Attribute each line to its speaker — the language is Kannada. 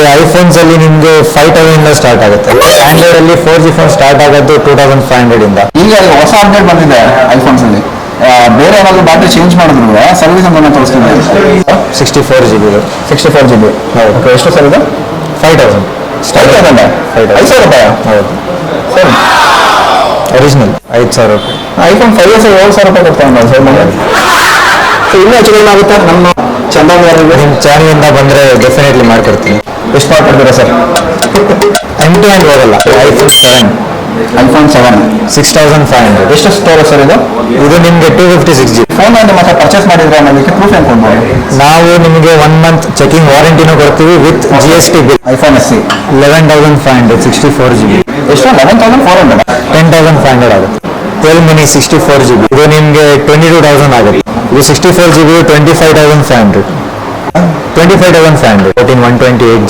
Speaker 1: ನಿಮಗೆ ಐಫೋನ್ಸ್ ಅಲ್ಲಿ ನಿಮಗೆ 5,000 ಇಂದ ಸ್ಟಾರ್ಟ್ ಆಗುತ್ತೆ. ಆಂಡ್ರಾಯ್ಡ್ ಅಲ್ಲಿ 4G ಫೋನ್ ಸ್ಟಾರ್ಟ್ ಆಗೋದು 2,500 ಇಂದ.
Speaker 2: ಈಗ ಹೊಸ ಅಪ್ಡೇಟ್ ಬಂದಿದೆ ಐಫೋನ್ಸ್ ಅಲ್ಲಿ. ಬೇರೆ ಏನಾದ್ರು ಬ್ಯಾಟ್ರಿ ಚೇಂಜ್ ಮಾಡಿದ್ರು ಸರ್ವಿಸ್ ಅಂತ ತೋರಿಸ್ತಿದೆ.
Speaker 1: 64GB.
Speaker 2: 64GB. ಹೌದು. ಎಷ್ಟು ಸರ್ ಇದು?
Speaker 1: 5,000
Speaker 2: ಸ್ಟಾರ್ಟ್ ಆಗಿದೆ. 5,000 ರೂಪಾಯಿ.
Speaker 1: ಹೌದು
Speaker 2: ಸರ್
Speaker 1: ಒರಿಜಿನಲ್ 5,000 ರೂಪಾಯಿ.
Speaker 2: ಐಫೋನ್ 5S 7,000 ರೂಪಾಯಿ ಕೊಡ್ತಾ ಸರ್ ಮನೆ. ಇನ್ನೂ ಹೆಚ್ಚು ಕಡಿಮೆ ಆಗುತ್ತೆ ನಮ್ಮ ಚಂದಾದಾರರಿಗೆ.
Speaker 1: ನಿಮ್ಮ ಚಾನಲಿಂದ ಬಂದರೆ ಡೆಫಿನೆಟ್ಲಿ ಮಾಡ್ಕೊಡ್ತೀನಿ.
Speaker 2: ಎಷ್ಟು ಮಾಡ್ಕೊಡ್ತೀರಾ ಸರ್?
Speaker 1: ಎಂಟಿ ಆ್ಯಂಡ್ ಹೋಗಲ್ಲ.
Speaker 2: ಐಫೋನ್ 7
Speaker 1: 6,500.
Speaker 2: ಎಷ್ಟು ಸ್ಟೋರೇಜ್ ಸರ್ ಇದು?
Speaker 1: ಇದು ನಿಮಗೆ 256GB.
Speaker 2: ಫೋನ್ ನಿಮ್ಮ ಹತ್ರ ಪರ್ಚೇಸ್ ಮಾಡಿದ್ರೆ ಅನ್ನೋದಕ್ಕೆ ಪ್ರೂಫ್ ಏನು ಕೊಡ್ಬೋದು?
Speaker 1: ನಾವು ನಿಮಗೆ 1 month ಚೆಕಿಂಗ್ ವಾರಂಟಿನೂ ಕೊಡ್ತೀವಿ with GST bill.
Speaker 2: IPhone SE
Speaker 1: 11,500 64GB.
Speaker 2: ಎಷ್ಟು? 11,400.
Speaker 1: 10,500 ಆಗುತ್ತೆ. 12 mini 64GB. ಇದು ನಿಮಗೆ 22,000 ಆಗುತ್ತೆ. ಇದು 64GB 25,500. 14 128